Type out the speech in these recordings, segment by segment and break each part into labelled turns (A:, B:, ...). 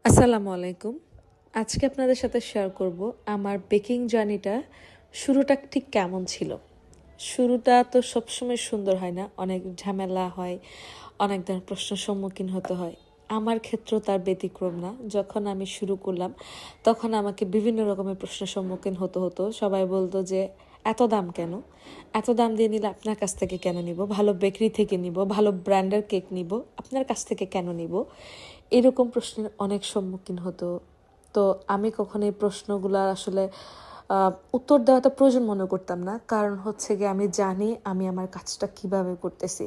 A: আসসালামু আলাইকুম। আজকে আপনাদের সাথে শেয়ার করব আমার বেকিং জার্নিটা শুরুটা ঠিক কেমন ছিল। শুরুটা তো সবসময় সুন্দর হয় না, অনেক ঝামেলা হয়, অনেক ধরনের প্রশ্নের সম্মুখীন হতে হয়। আমার ক্ষেত্রেও তার ব্যতিক্রম না। যখন আমি শুরু করলাম তখন আমাকে বিভিন্ন রকমের প্রশ্নের সম্মুখীন হতে হতো। সবাই বলতো যে এত দাম কেন, এত দাম দিয়ে নিলে আপনার কাছ থেকে কেন নিব, ভালো বেকারি থেকে নিব, ভালো ব্র্যান্ডের কেক নিব, আপনার কাছ থেকে কেন নিব, এরকম প্রশ্নের অনেক সম্মুখীন হতো। তো আমি কখনো এই প্রশ্নগুলো আসলে উত্তর দেওয়াটা প্রয়োজন মনে করতাম না, কারণ হচ্ছে গিয়ে আমি জানি আমি আমার কাজটা কিভাবে করতেছি।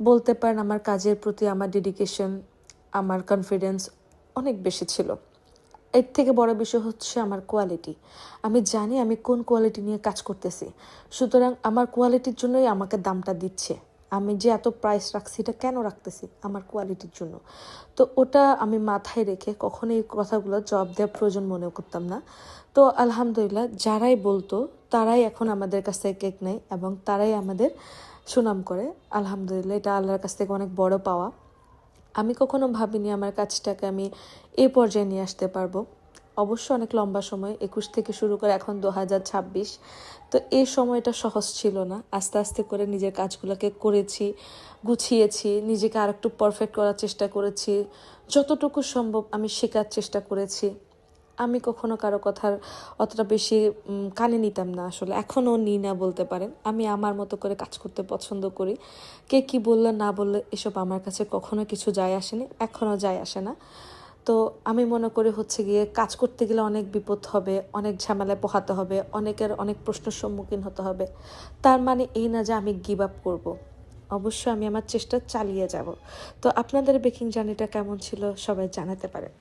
A: বলতে পারেন আমার কাজের প্রতি আমার ডেডিকেশন, আমার কনফিডেন্স অনেক বেশি ছিল। এর থেকে বড় বিষয় হচ্ছে আমার কোয়ালিটি। আমি জানি আমি কোন কোয়ালিটি নিয়ে কাজ করতেছি, সুতরাং আমার কোয়ালিটির জন্যই আমাকে দামটা দিচ্ছে। আমি যে এত প্রাইস রাখছি এটা কেন রাখতেছি, আমার কোয়ালিটির জন্য। তো ওটা আমি মাথায় রেখে কখনো এই কথাগুলো জবাব দেওয়ার প্রয়োজন মনে করতাম না। তো আলহামদুলিল্লাহ যারাই বলতো তারাই এখন আমাদের কাছ থেকে কেক নেয় এবং তারাই আমাদের সুনাম করে। আলহামদুলিল্লাহ এটা আল্লাহর কাছ থেকে অনেক বড় পাওয়া। আমি কখনো ভাবিনি আমার কাজটাকে আমি এই পর্যায়ে নিয়ে আসতে পারবো। অবশ্য অনেক লম্বা সময়, 21 থেকে শুরু করে এখন 2026। তো এই সময়টা সহজ ছিল না। আস্তে আস্তে করে নিজের কাজগুলোকে করেছি, গুছিয়েছি, নিজেকে আরেকটু পারফেক্ট করার চেষ্টা করেছি। যতটুকু সম্ভব আমি শেখার চেষ্টা করেছি। আমি কখনো কারো কথার অতটা বেশি কানে নিতাম না, আসলে এখনও নিই না বলতে পারেন। আমি আমার মতো করে কাজ করতে পছন্দ করি। কে কী বললে না বললে এসব আমার কাছে কখনো কিছু যায় আসেনি, এখনও যায় আসে না। তো আমি মনে করি হচ্ছে গিয়ে কাজ করতে গেলে অনেক বিপদ হবে, অনেক ঝামেলায় পোহাতে হবে, অনেকের অনেক প্রশ্নের সম্মুখীন হতে হবে। তার মানে এই না যে আমি গিভ আপ করবো। অবশ্যই আমি আমার চেষ্টা চালিয়ে যাব। তো আপনাদের বেকিং জার্নিটা কেমন ছিল সবাই জানাতে পারেন।